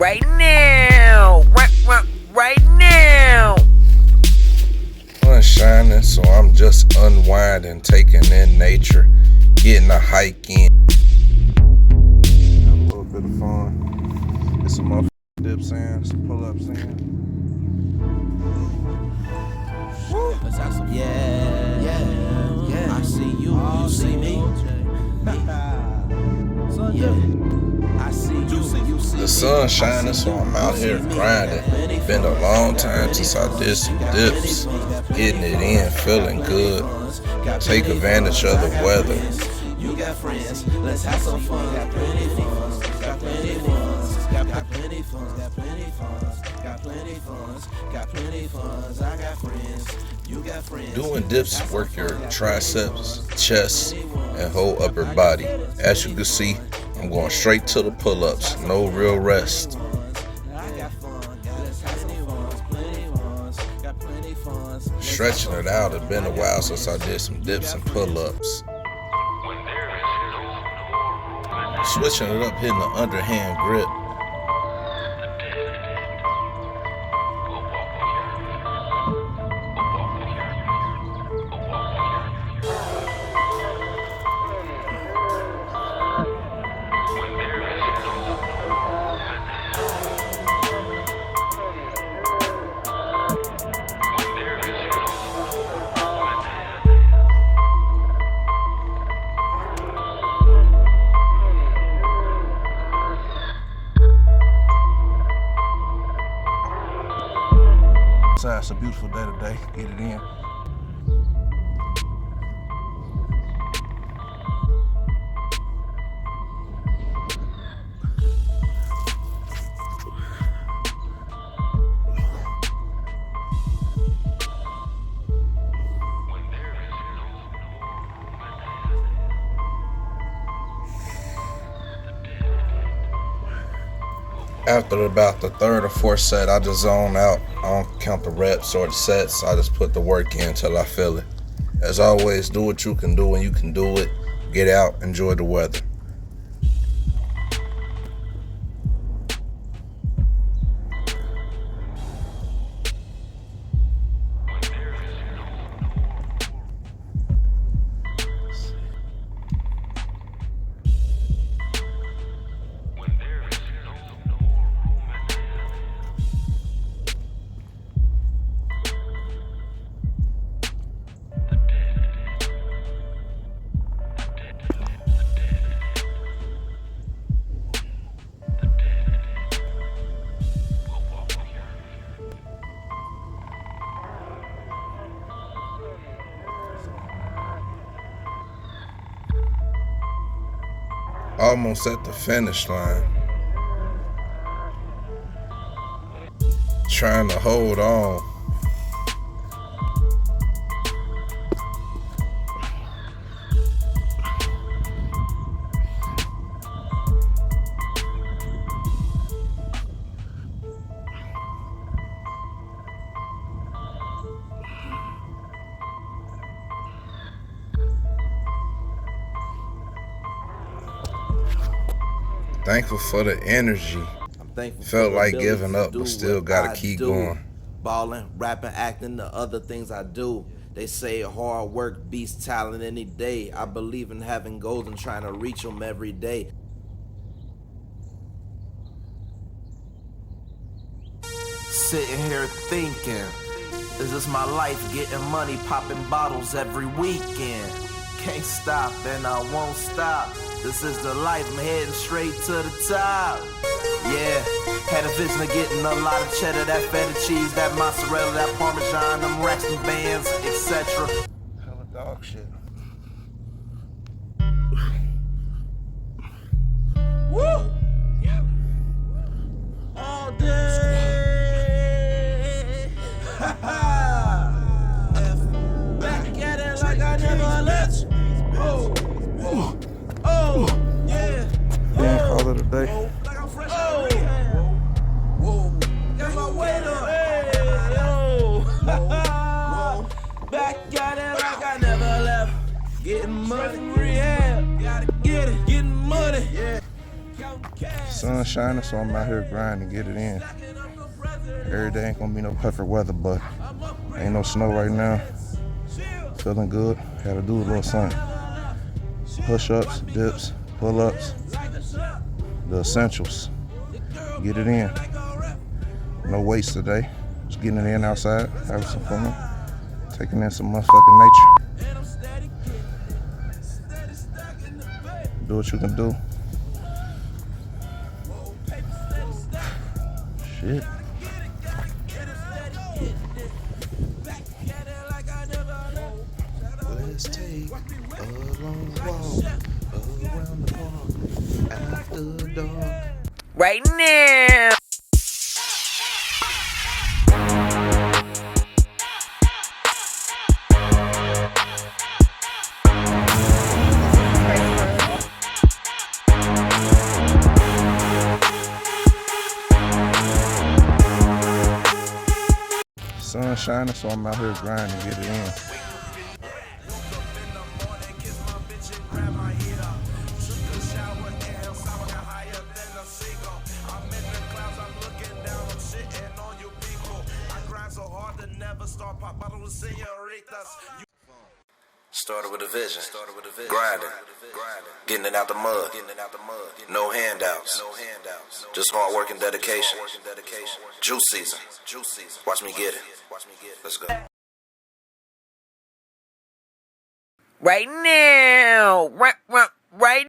right now. Right now. Sun shining, so I'm just unwinding, taking in nature, getting a hike in. Have a little bit of fun. Get some motherfucking dips in, some pull-ups in. Let's have some fun. Yeah. I see you, you see me. I see you see me. The sun shining, so I'm out here grinding. Been a long time since I did some dips. Getting it in, feeling good. Take advantage of the weather. You got friends, let's have some fun. Got plenty funds, got plenty funds, got plenty funds, got plenty funds, got plenty funds, got plenty funds. I got friends, you got friends. Doing dips work your triceps, chest, and whole upper body. As you can see, I'm going straight to the pull-ups, no real rest. Stretching it out, it's been a while since I did some dips and pull-ups. Switching it up, hitting the underhand grip. It's a beautiful day today. Get it in. After about the third or fourth set, I just zone out. I don't count the reps or the sets. I just put the work in until I feel it. As always, do what you can do when you can do it. Get out, enjoy the weather. Almost at the finish line. Trying to hold on. Thankful for the energy. I'm thankful. Felt like giving up, but still gotta keep going. Balling, rapping, acting, the other things I do. They say hard work beats talent any day. I believe in having goals and trying to reach them every day. Sitting here thinking, is this my life? Getting money, popping bottles every weekend. Can't stop and I won't stop. This is the life, I'm heading straight to the top. Yeah, had a vision of getting a lot of cheddar, that feta cheese, that mozzarella, that parmesan, them racks and bands, etc. Hella dog shit. Woo! Yeah. All day. Back at it like I never left. Oh, oh, oh, yeah. Yeah, call it a day. Oh, whoa, got my weight up. Hey, oh. Back at it like I never left. Getting money, rehab. Gotta get it, getting money. Yeah. Sun shining, so I'm out here grinding, get it in. Every day ain't gonna be no perfect weather, but ain't no snow right now. Feeling good. Had to do a little something. Push-ups, dips, pull-ups, the essentials. Get it in. No weights today. Just getting it in outside, having some fun, taking in some motherfucking nature. Do what you can do. Shit. Let's take a long walk around the park after dark. Right now. Sun shining, so I'm out here grinding, get it in. Started with a vision, grinding, getting it out the mud, no handouts, just hard work and dedication. Juice season, watch me get it. Let's go. Right now. Right